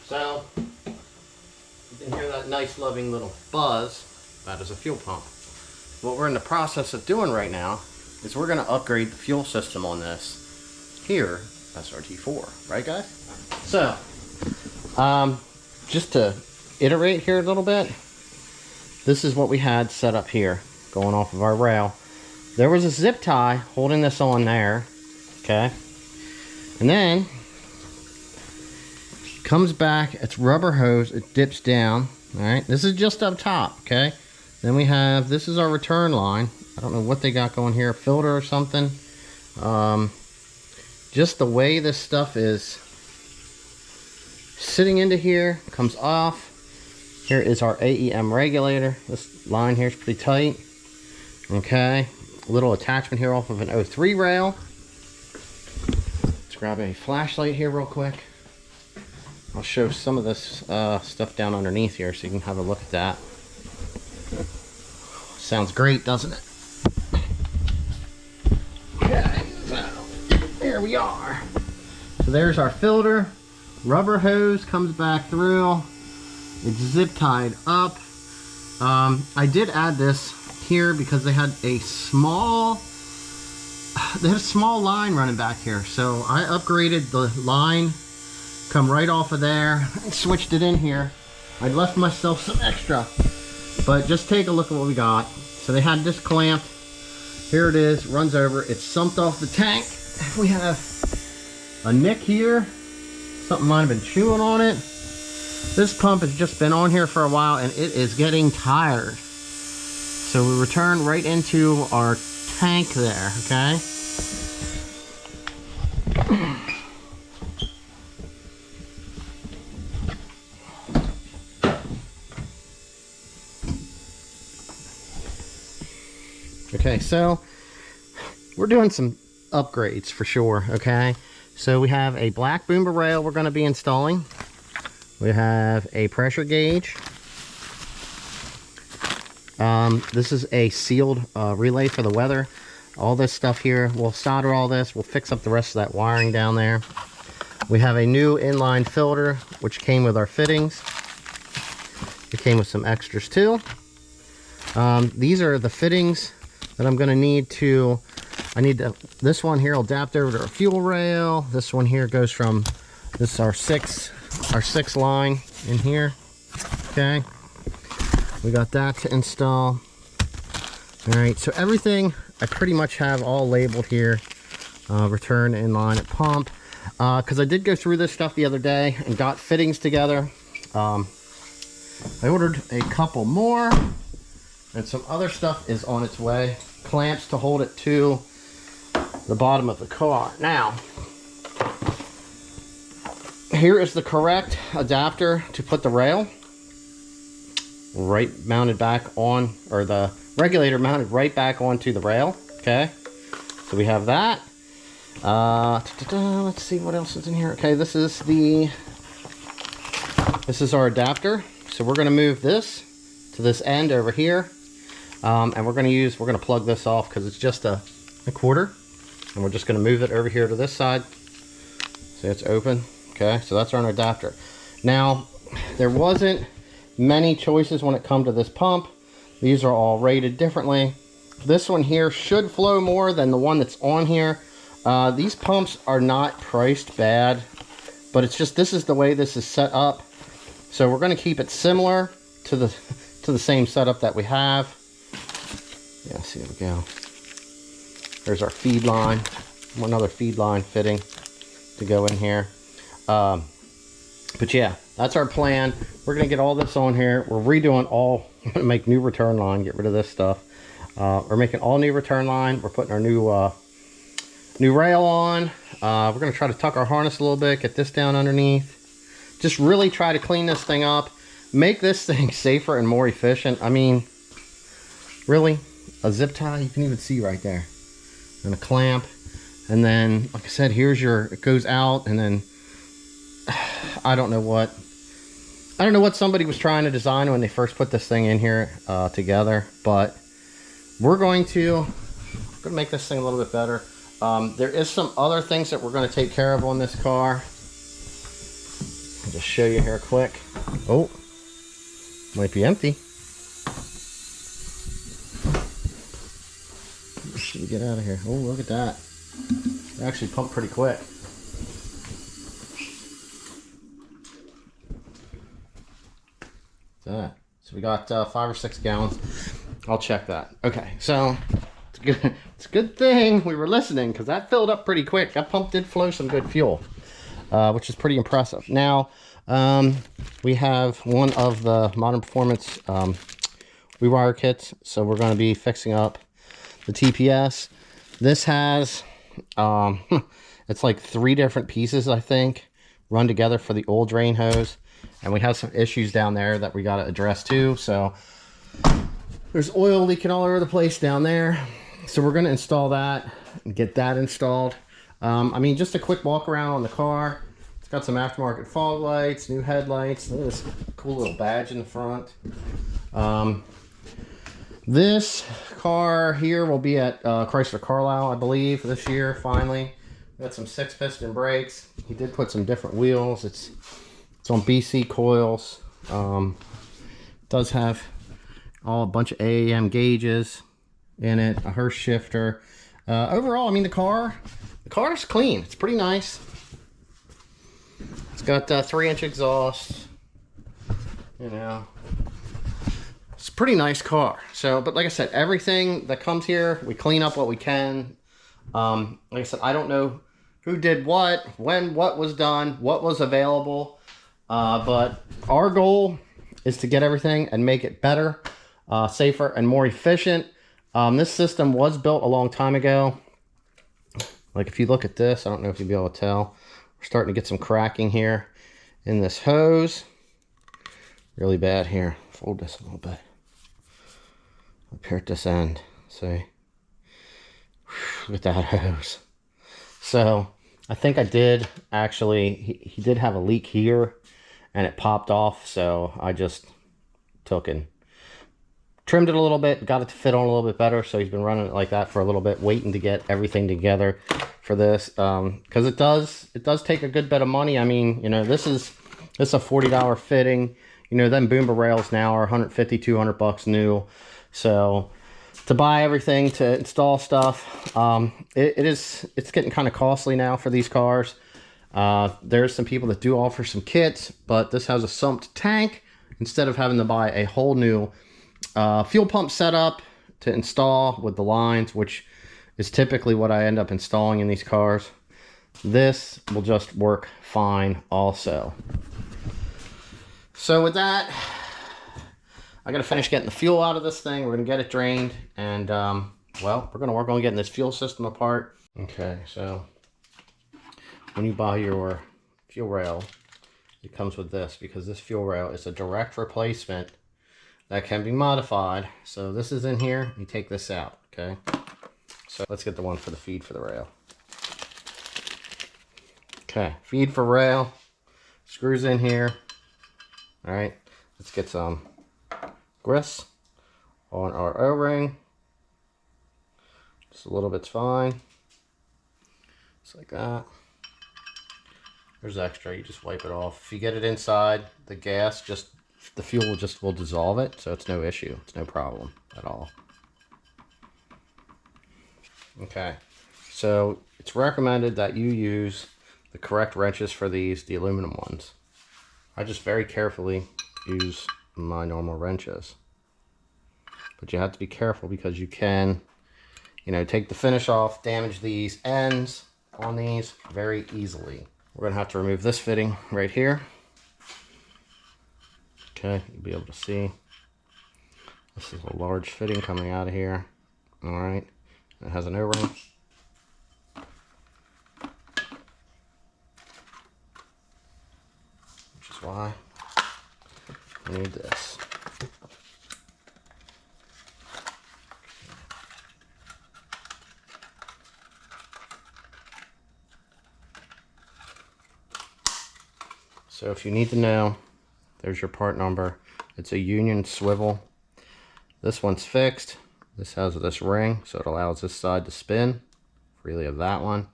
So, you can hear that nice loving little buzz. That is a fuel pump. What we're in the process of doing right now is we're going to upgrade the fuel system on this here, srt4, right guys? So, just to iterate here a little bit, this is what we had set up here, going off of our rail. There was a zip tie holding this on there, okay? And then, comes back, it's rubber hose, it dips down, alright? This is just up top, okay? Then we have, this is our return line. I don't know what they got going here, a filter or something. Just the way this stuff is sitting into here, comes off. Here is our AEM regulator. This line here is pretty tight. Okay, a little attachment here off of an 03 rail. Let's grab a flashlight here real quick. I'll show some of this stuff down underneath here so you can have a look at that. Sounds great, doesn't it? Okay, so there we are. So there's our filter. Rubber hose comes back through. It's zip tied up. I did add this here because they had a small line running back here. So I upgraded the line, come right off of there, and switched it in here. I left myself some extra, but just take a look at what we got. So they had this clamped. Here it is, runs over. It's sumped off the tank. We have a nick here. Something might have been chewing on it. This pump has just been on here for a while and it is getting tired. So we return right into our tank there, okay? Okay, so we're doing some upgrades for sure, okay? So we have a black boomer rail we're going to be installing. We have a pressure gauge. This is a sealed relay for the weather. All this stuff here, we'll solder all this. We'll fix up the rest of that wiring down there. We have a new inline filter, which came with our fittings. It came with some extras too. These are the fittings that I'm going to need to... this one here will adapt over to our fuel rail. This one here goes from... This is our six line in here. Okay. We got that to install. Alright, so everything I pretty much have all labeled here. Return, inline, and pump. Because I did go through this stuff the other day and got fittings together. I ordered a couple more. And some other stuff is on its way. Clamps to hold it to the bottom of the car. Now, here is the correct adapter to put the rail right mounted back on, or the regulator mounted right back onto the rail. Okay, so we have that. Let's see what else is in here. Okay, this is our adapter. So we're going to move this to this end over here, and we're going to plug this off because it's just a quarter, and we're just going to move it over here to this side. See, it's open. Okay, so that's our adapter. Now, there wasn't many choices when it comes to this pump. These are all rated differently. This one here should flow more than the one that's on here. These pumps are not priced bad, but it's just, this is the way this is set up. So we're going to keep it similar to the same setup that we have. Yeah, see, there we go. There's our feed line. Another feed line fitting to go in here. But yeah, that's our plan. We're gonna get all this on here. We're redoing all. I'm gonna make new return line, get rid of this stuff. We're making all new return line. We're putting our new rail on. We're gonna try to tuck our harness a little bit, get this down underneath. Just really try to clean this thing up, make this thing safer and more efficient. I mean, really, a zip tie, you can even see right there, and a clamp. And then, like I said, here's it goes out, and then I don't know what somebody was trying to design when they first put this thing in here together, but we're going to make this thing a little bit better. There is some other things that we're going to take care of on this car. just show you here quick. Oh, might be empty. Should we get out of here? Oh, look at that. It actually pumped pretty quick. That. So we got 5 or 6 gallons. I'll check that. Okay, so it's a good thing we were listening, because that filled up pretty quick. That pump did flow some good fuel, which is pretty impressive. Now, we have one of the Modern Performance rewire kits, so we're going to be fixing up the TPS. This has, it's like 3 different pieces, I think, run together for the old drain hose. And we have some issues down there that we got to address too. So there's oil leaking all over the place down there. So we're going to install that and get that installed. I mean, just a quick walk around on the car. It's got some aftermarket fog lights, new headlights. Look at this cool little badge in the front. This car here will be at Chrysler Carlisle, I believe, this year, finally. We got some 6-piston brakes. He did put some different wheels. It's on BC coils. Does have a bunch of AAM gauges in it, a Hurst shifter. Overall, I mean, the car's clean. It's pretty nice. It's got 3-inch exhaust. You know, it's a pretty nice car. So, but like I said, everything that comes here, we clean up what we can. Like I said, I don't know who did what, when, what was done, what was available. But our goal is to get everything and make it better, safer, and more efficient. This system was built a long time ago. Like if you look at this, I don't know if you'll be able to tell. We're starting to get some cracking here in this hose. Really bad here. Fold this a little bit. Up here at this end. See? Look at that hose. So I think I did actually, he did have a leak here. And it popped off, so I just took and trimmed it a little bit, got it to fit on a little bit better. So he's been running it like that for a little bit, waiting to get everything together for this, because it does take a good bit of money. I mean, you know, this is a $40 fitting. You know, them boomer rails now are $150, $200 new. So to buy everything, to install stuff, it's getting kind of costly now for these cars. There's some people that do offer some kits, but this has a sumped tank instead of having to buy a whole new fuel pump setup to install with the lines, which is typically what I end up installing in these cars. This will just work fine also. So with that, I got to finish getting the fuel out of this thing. We're going to get it drained, and well, we're going to work on getting this fuel system apart. Okay, so when you buy your fuel rail, it comes with this, because this fuel rail is a direct replacement that can be modified. So this is in here, you take this out, okay? So let's get the one for the feed for the rail. Okay, feed for rail, screws in here. All right, let's get some grist on our O-ring. Just a little bit's fine. Just like that. There's extra, you just wipe it off. If you get it inside, the gas, the fuel will dissolve it, so it's no issue. It's no problem at all. Okay, so it's recommended that you use the correct wrenches for these, the aluminum ones. I just very carefully use my normal wrenches. But you have to be careful, because you can, you know, take the finish off, damage these ends on these very easily. We're gonna have to remove this fitting right here. Okay, you'll be able to see. This is a large fitting coming out of here. All right, it has an O-ring. Which is why I need this. So if you need to know, there's your part number. It's a union swivel. This one's fixed. This has this ring, so it allows this side to spin freely of that one.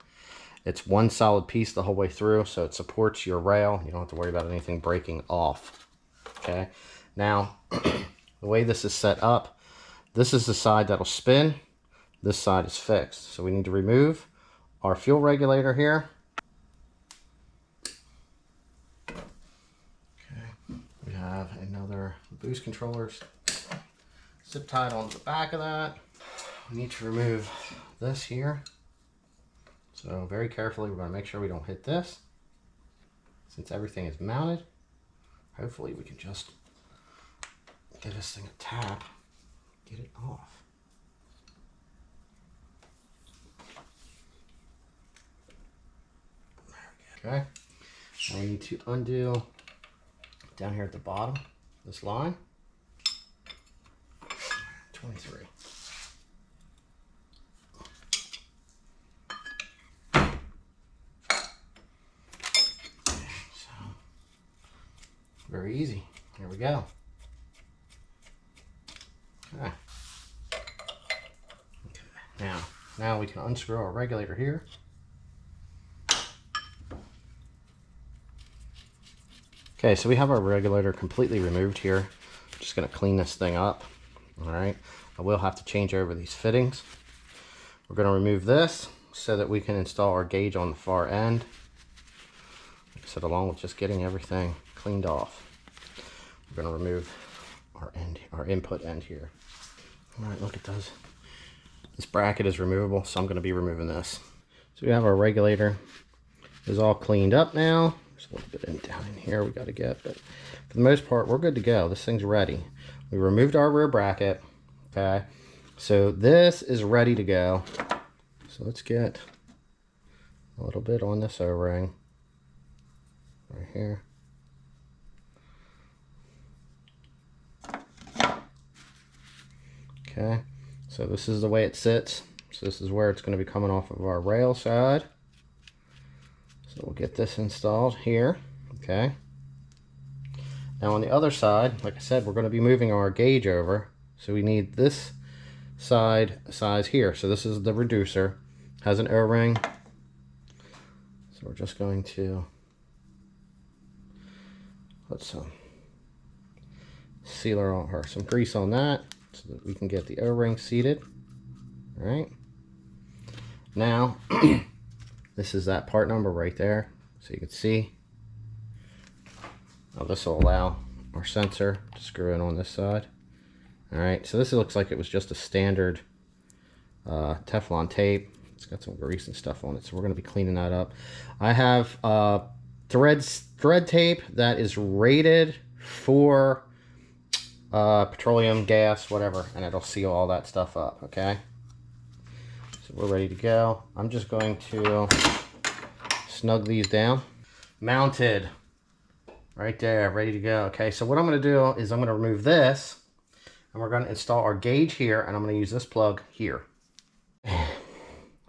It's one solid piece the whole way through, so it supports your rail. You don't have to worry about anything breaking off. Okay, now the way this is set up, this is the side that'll spin, this side is fixed. So we need to remove our fuel regulator here. Okay, we have another boost controllers zip tied on the back of that. We need to remove this here. So very carefully, we're going to make sure we don't hit this. Since everything is mounted, hopefully we can just give this thing a tap, get it off. Okay, now we need to undo down here at the bottom, this line, 23. Very easy. Here we go. Okay. Now we can unscrew our regulator here. Okay, so we have our regulator completely removed here. Just going to clean this thing up. All right. I will have to change over these fittings. We're going to remove this so that we can install our gauge on the far end. Like I said, along with just getting everything cleaned off. We're going to remove our input end here. All right, look at those. This bracket is removable, so I'm going to be removing this. So we have our regulator is all cleaned up now. There's a little bit down in here we got to get, but for the most part, we're good to go. This thing's ready. We removed our rear bracket. Okay, so this is ready to go. So let's get a little bit on this O-ring right here. Okay, so this is the way it sits. So this is where it's going to be coming off of our rail side. So we'll get this installed here. Okay. Now on the other side, like I said, we're going to be moving our gauge over. So we need this side size here. So this is the reducer. Has an O-ring. So we're just going to put some sealer on, or some grease on that, so that we can get the O-ring seated. All right. Now, this is that part number right there, so you can see. Now this will allow our sensor to screw in on this side. All right, so this looks like it was just a standard Teflon tape. It's got some grease and stuff on it, so we're going to be cleaning that up. I have thread tape that is rated for petroleum, gas, whatever, and it'll seal all that stuff up. Okay, so we're ready to go. I'm just going to snug these down. Mounted right there, ready to go. Okay, so what I'm going to do is I'm going to remove this, and we're going to install our gauge here, and I'm going to use this plug here.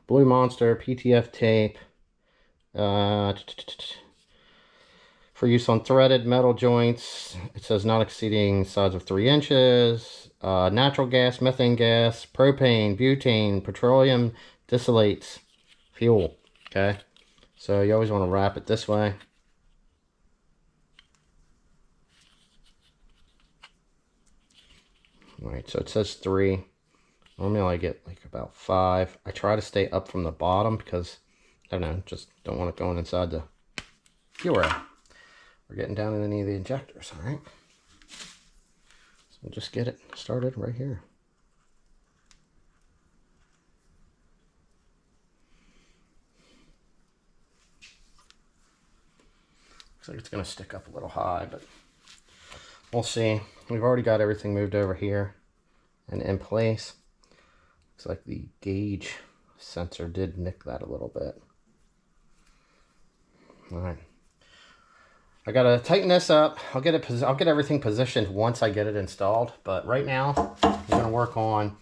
Blue Monster PTF tape for use on threaded metal joints. It says not exceeding size of 3 inches. Natural gas, methane gas, propane, butane, petroleum distillates, fuel. Okay, so you always want to wrap it this way. All right, so it says 3. Normally I get like about 5. I try to stay up from the bottom because, I don't know, just don't want it going inside the fuel rail. We're getting down in any of the injectors, all right? So we'll just get it started right here. Looks like it's going to stick up a little high, but we'll see. We've already got everything moved over here and in place. Looks like the gauge sensor did nick that a little bit. All right. I gotta tighten this up. I'll get everything positioned once I get it installed. But right now, I'm gonna work on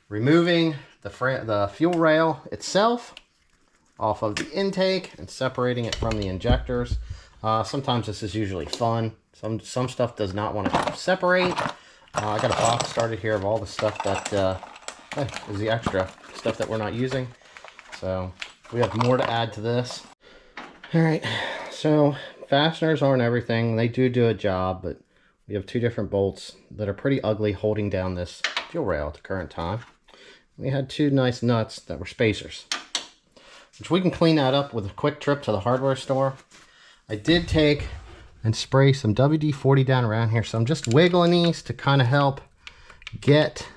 removing the fuel rail itself off of the intake and separating it from the injectors. Sometimes this is usually fun. Some stuff does not want to separate. I got a box started here of all the stuff that is the extra stuff that we're not using. So We have more to add to this. All right, so fasteners aren't everything. They do a job, but we have 2 different bolts that are pretty ugly holding down this fuel rail at the current time. We had 2 nice nuts that were spacers, which we can clean that up with a quick trip to the hardware store. I did take and spray some WD-40 down around here, so I'm just wiggling these to kind of help get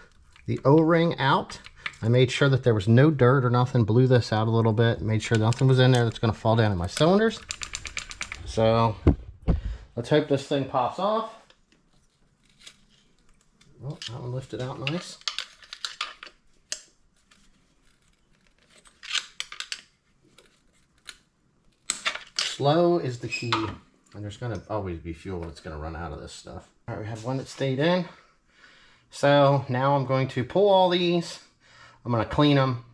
the O-ring out. I made sure that there was no dirt or nothing, blew this out a little bit, made sure nothing was in there that's going to fall down in my cylinders. So let's hope this thing pops off. Oh, that one lifted out nice. Slow is the key, and there's going to always be fuel that's going to run out of this stuff. All right, we had one that stayed in. So now I'm going to pull all these. I'm going to clean them,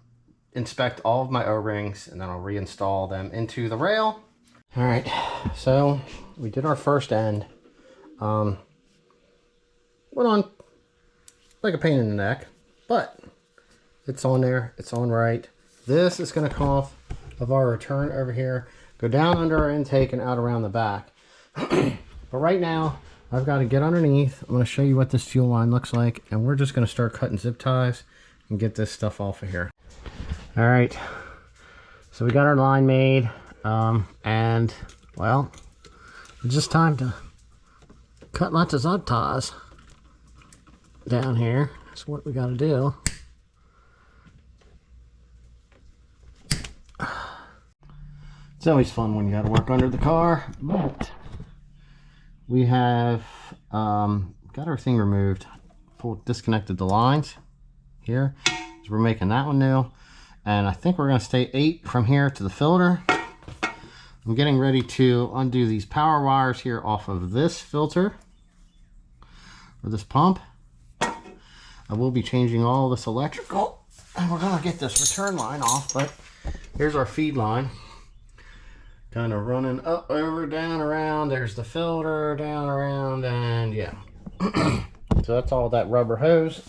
inspect all of my O-rings, and then I'll reinstall them into the rail. All right, so we did our first end. Went on like a pain in the neck, but it's on there, it's on right. This is going to come off of our return over here, go down under our intake and out around the back. But right now, I've got to get underneath. I'm going to show you what this fuel line looks like, and we're just going to start cutting zip ties and get this stuff off of here. All right, so we got our line made, and well, it's just time to cut lots of zip ties down here. That's what we got to do. It's always fun when you got to work under the car, but we have got our thing removed, disconnected the lines here, so we're making that one new, and I think we're going to stay 8 from here to the filter. I'm getting ready to undo these power wires here off of this filter, or this pump. I will be changing all this electrical, and we're going to get this return line off, but here's our feed line. Kind of running up, over, down, around. There's the filter, down, around, and yeah. So that's all that rubber hose.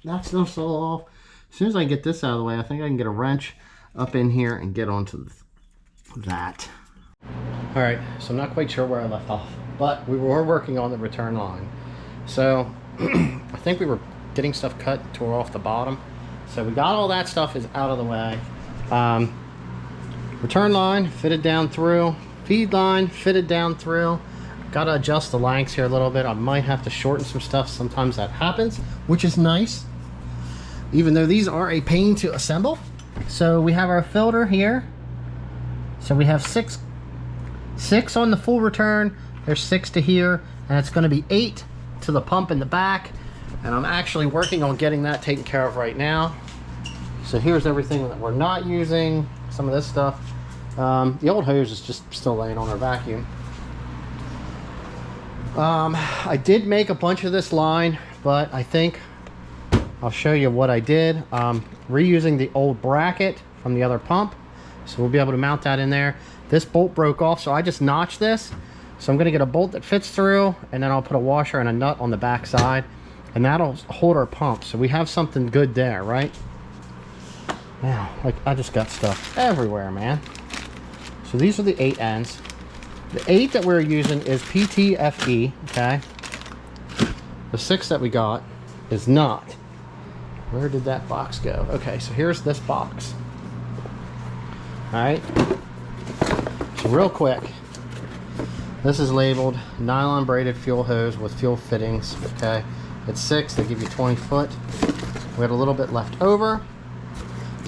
That stuff's all off. As soon as I get this out of the way, I think I can get a wrench up in here and get onto that. All right, so I'm not quite sure where I left off, but we were working on the return line. So I think we were getting stuff cut, tore off the bottom. So we got all that stuff is out of the way. Return line fitted down through, feed line fitted down through. Got to adjust the lengths here a little bit. I might have to shorten some stuff. Sometimes that happens, which is nice, even though these are a pain to assemble. So we have our filter here. So we have six on the full return. There's 6 to here, and it's going to be 8 to the pump in the back. And I'm actually working on getting that taken care of right now. So here's everything that we're not using. Some of this stuff. The old hose is just still laying on our vacuum. I did make a bunch of this line, but I think I'll show you what I did. Reusing the old bracket from the other pump, so we'll be able to mount that in there. This bolt broke off, so I just notched this. So I'm going to get a bolt that fits through, and then I'll put a washer and a nut on the back side, and that'll hold our pump. So we have something good there, right? Now, like, I just got stuff everywhere, man. So these are the 8 ends. The 8 that we're using is PTFE, okay? The 6 that we got is not. Where did that box go? Okay, so here's this box. Alright. So real quick, this is labeled nylon braided fuel hose with fuel fittings, okay? It's 6, they give you 20 foot. We had a little bit left over.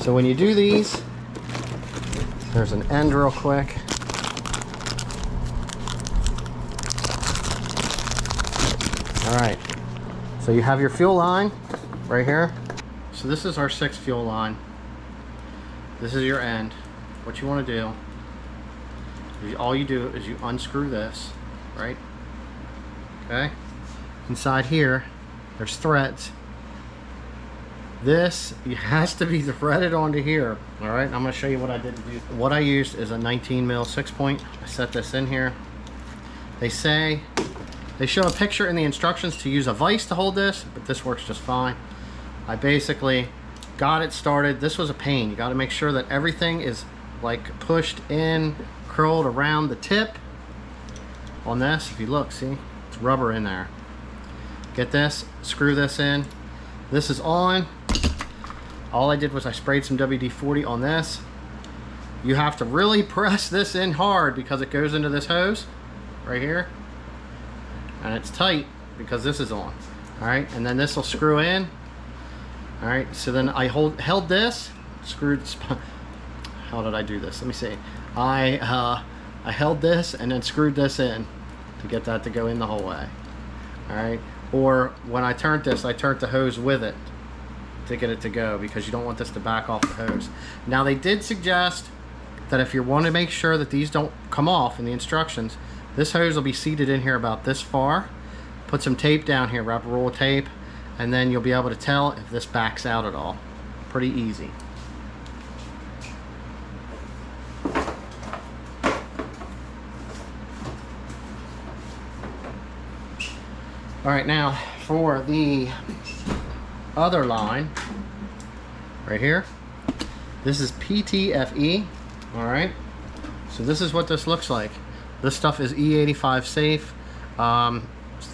So when you do these, there's an end real quick. All right, so you have your fuel line right here. So this is our 6 fuel line. This is your end. What you want to do, all you do is you unscrew this, right? Okay. Inside here, there's threads. This has to be threaded onto here. All right, I'm going to show you what I did to do. What I used is a 19 mil 6-point. I set this in here. They show a picture in the instructions to use a vise to hold this, but this works just fine. I basically got it started. This was a pain. You got to make sure that everything is like pushed in, curled around the tip on this. If you look, see, it's rubber in there. Get this, screw this in. This is on. All I did was I sprayed some WD-40 on this. You have to really press this in hard because it goes into this hose right here. And it's tight because this is on. All right, and then this will screw in. All right, so then I held this, screwed. How did I do this? Let me see. I held this and then screwed this in to get that to go in the whole way. All right, or when I turned this, I turned the hose with it to get it to go because you don't want this to back off the hose. Now they did suggest that if you want to make sure that these don't come off in the instructions, this hose will be seated in here about this far. Put some tape down here, wrap a roll of tape, and then you'll be able to tell if this backs out at all. Pretty easy. All right, now for the other line right here, this is PTFE. All right, so this is what this looks like. This stuff is E85 safe.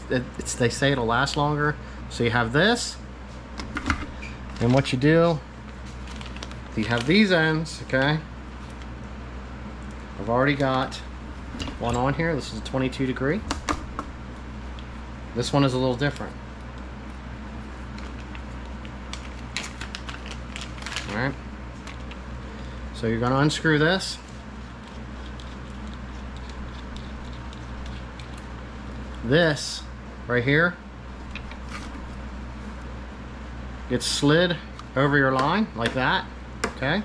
They say it'll last longer. So you have this, and what you do, you have these ends, okay? I've already got one on here. This is a 22 degree. This one is a little different. All right. So you're going to unscrew this. This right here gets slid over your line like that, okay?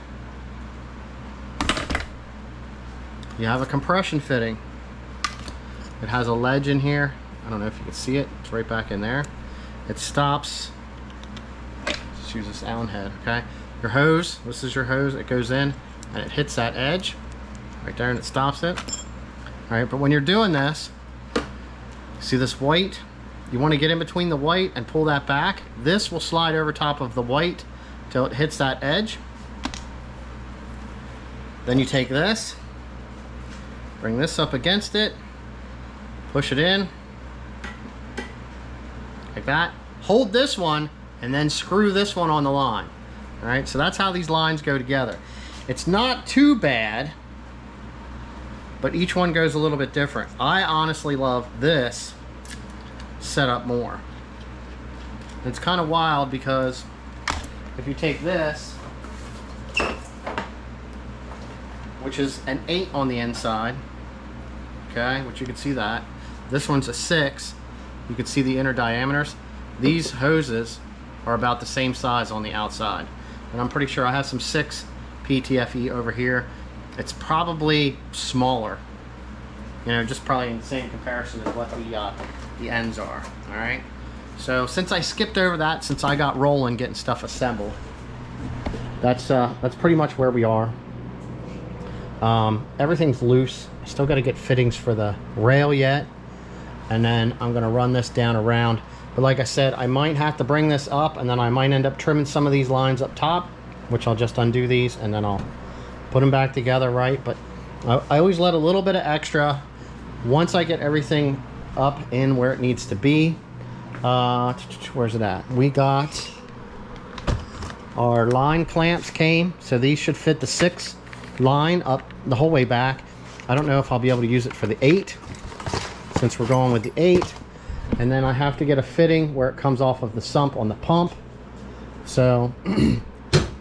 You have a compression fitting. It has a ledge in here. I don't know if you can see it. It's right back in there. It stops. Let's use this Allen head, okay? Your hose, this is your hose. It goes in and it hits that edge right there and it stops it. All right, but when you're doing this, see this white? You want to get in between the white and pull that back. This will slide over top of the white till it hits that edge. Then you take this, bring this up against it, push it in like that. Hold this one and then screw this one on the line. All right, so that's how these lines go together. It's not too bad, but each one goes a little bit different. I honestly love this setup more. It's kind of wild because if you take this, which is an 8 on the inside, okay, which you can see that. This one's a 6. You can see the inner diameters. These hoses are about the same size on the outside. And I'm pretty sure I have some 6 PTFE over here. It's probably smaller. You know, just probably in the same comparison as what the ends are. All right. So since I skipped over that, since I got rolling getting stuff assembled, that's pretty much where we are. Everything's loose. I still got to get fittings for the rail yet, and then I'm gonna run this down around. But like I said, I might have to bring this up, and then I might end up trimming some of these lines up top, which I'll just undo these and then I'll put them back together right. But I always let a little bit of extra once I get everything up in where it needs to be. Where's it at? We got our line clamps came, so these should fit the 6 line up the whole way back. I don't know if I'll be able to use it for the 8 since we're going with the 8. And then I have to get a fitting where it comes off of the sump on the pump. So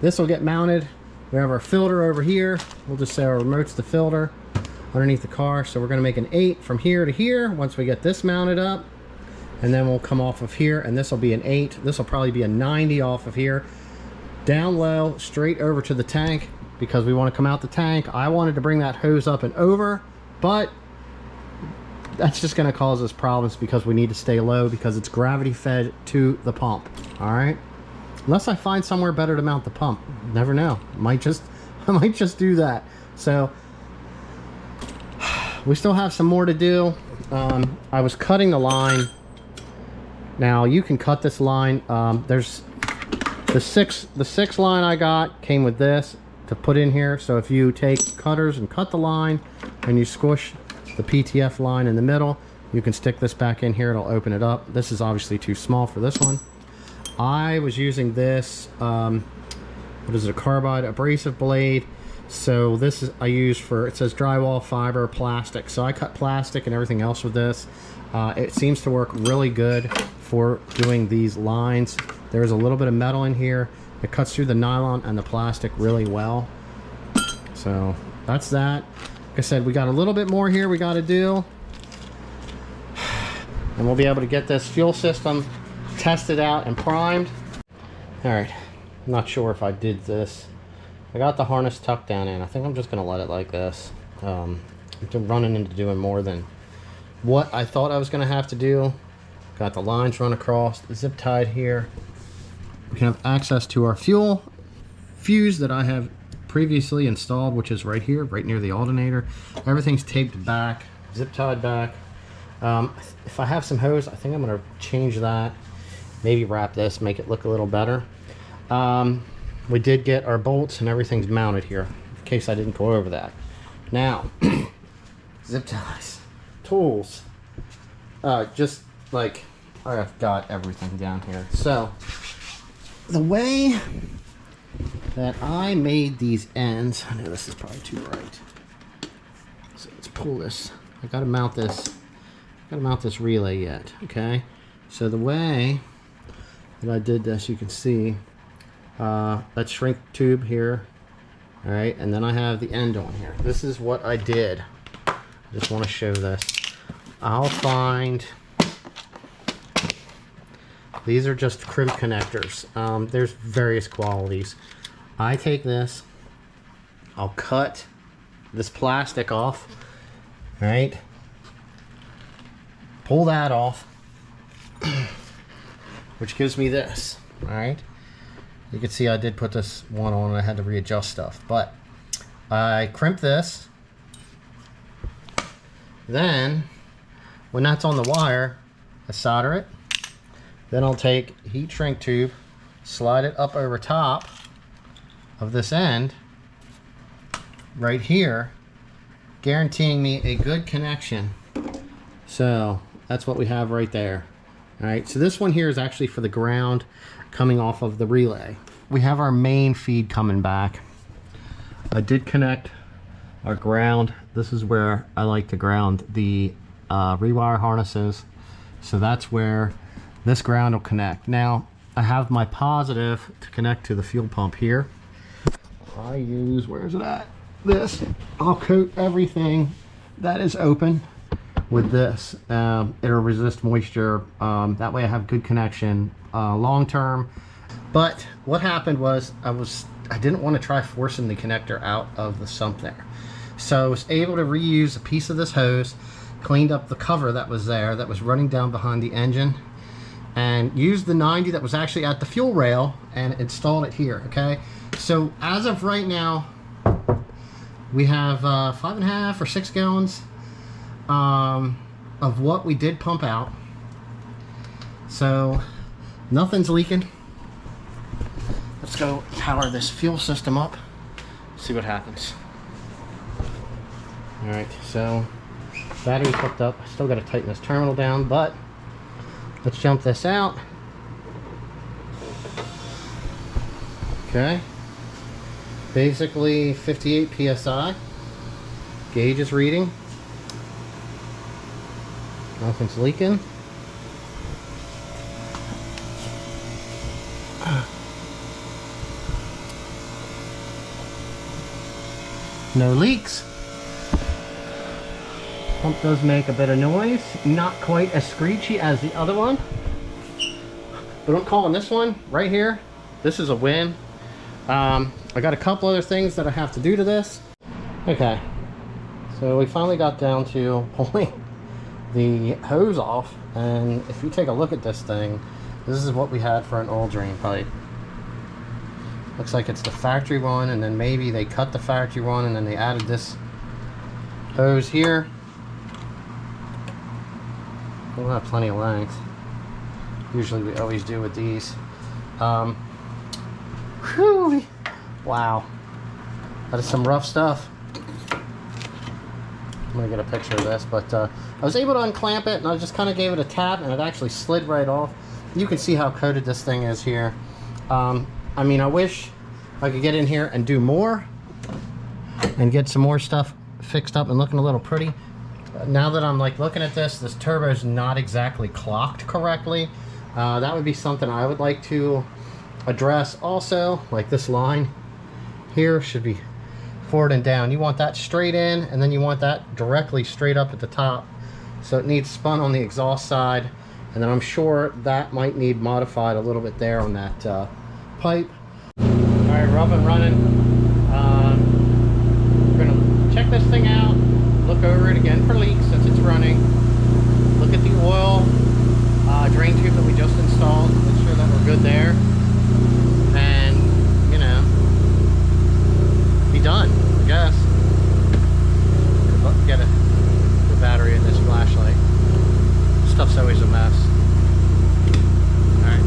this will get mounted. We have our filter over here. We'll just say our remote's the filter underneath the car. So we're going to make an 8 from here to here once we get this mounted up. And then we'll come off of here, and this will be an 8. This will probably be a 90 off of here. Down low, straight over to the tank, because we want to come out the tank. I wanted to bring that hose up and over, but that's just going to cause us problems because we need to stay low because it's gravity fed to the pump. All right, unless I find somewhere better to mount the pump. Never know. I might just do that. So we still have some more to do. I was cutting the line. Now you can cut this line. There's The six line I got came with this to put in here. So if you take cutters and cut the line and you squish the PTF line in the middle, you can stick this back in here. It'll open it up. This is obviously too small for this one. I was using this, what is it, a carbide abrasive blade. So this is, I use for, it says drywall, fiber, plastic. So I cut plastic and everything else with this. It seems to work really good for doing these lines. There's a little bit of metal in here. It cuts through the nylon and the plastic really well. So that's that. Like I said, we got a little bit more here we got to do. And we'll be able to get this fuel system tested out and primed. All right, I'm not sure if I did this. I got the harness tucked down in. I think I'm just gonna let it like this. I'm running into doing more than what I thought I was gonna have to do. Got the lines run across, zip tied here. We can have access to our fuel fuse that I have previously installed, which is right here, right near the alternator. Everything's taped back, zip tied back. If I have some hose, I think I'm gonna change that. Maybe wrap this, make it look a little better. We did get our bolts and everything's mounted here, in case I didn't go over that. Now, zip ties, tools, just like I've got everything down here. So the way that I made these ends, I know this is probably too bright. So let's pull this. I gotta mount this. Gotta mount this relay yet. Okay. So the way that I did this, you can see that shrink tube here. All right, and then I have the end on here. This is what I did. I just want to show this. I'll find. These are just crimp connectors. There's various qualities. I take this, I'll cut this plastic off, right? Pull that off, which gives me this, all right? You can see I did put this one on and I had to readjust stuff, but I crimp this. Then, when that's on the wire, I solder it. Then I'll take heat shrink tube, slide it up over top of this end right here, guaranteeing me a good connection. So that's what we have right there. All right, so this one here is actually for the ground coming off of the relay. We have our main feed coming back. I did connect our ground. This is where I like to ground the rewire harnesses. So that's where this ground will connect. Now, I have my positive to connect to the fuel pump here. I use, where's it at? This. I'll coat everything that is open with this. It'll resist moisture. That way I have good connection long term. But what happened was I didn't want to try forcing the connector out of the sump there. So I was able to reuse a piece of this hose, cleaned up the cover that was there, that was running down behind the engine, and used the 90 that was actually at the fuel rail and installed it here, okay? So as of right now, we have 5.5 or 6 gallons of what we did pump out. So nothing's leaking. Let's go power this fuel system up, see what happens. All right, so battery's hooked up. I still got to tighten this terminal down, but let's jump this out. Okay, basically 58 psi. Gauge is reading. Nothing's leaking. No leaks. Pump does make a bit of noise. Not quite as screechy as the other one. But I'm calling this one right here. This is a win. I got a couple other things that I have to do to this. Okay. So we finally got down to pulling the hose off. And if you take a look at this thing, this is what we had for an oil drain pipe. Looks like it's the factory one, and then maybe they cut the factory one and then they added this hose here. We'll have plenty of length. Usually we always do with these. Whew. Wow. That is some rough stuff. I'm gonna get a picture of this, but I was able to unclamp it, and I just kind of gave it a tap, and it actually slid right off. You can see how coated this thing is here. I mean, I wish I could get in here and do more and get some more stuff fixed up and looking a little pretty. Now that I'm like looking at this turbo is not exactly clocked correctly. That would be something I would like to address also. Like this line here should be forward and down. You want that straight in, and then you want that directly straight up at the top. So it needs spun on the exhaust side, and then I'm sure that might need modified a little bit there on that pipe. All right, we're up and running. We're gonna check this thing out, look over it again for leaks since it's running, look at the oil drain tube that we just installed, make sure that we're good there, and you know, be done, I guess. Get the battery in this flashlight. Stuff's always a mess. All right.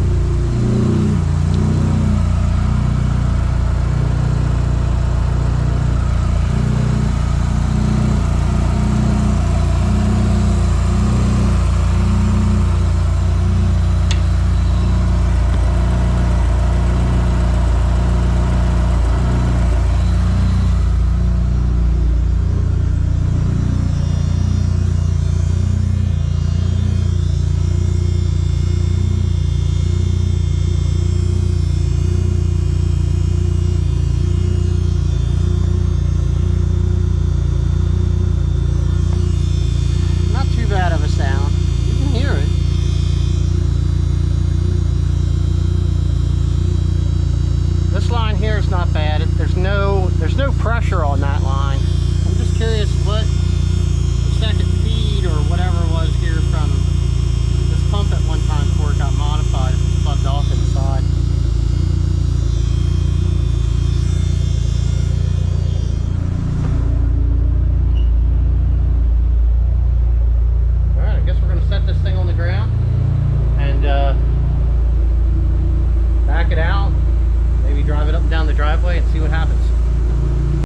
There's no pressure on that line. I'm just curious what the second feed or whatever it was here from this pump at one time before it got modified, if it's plugged off inside. Alright, I guess we're going to set this thing on the ground and back it out, maybe drive it up and down the driveway and see what happens.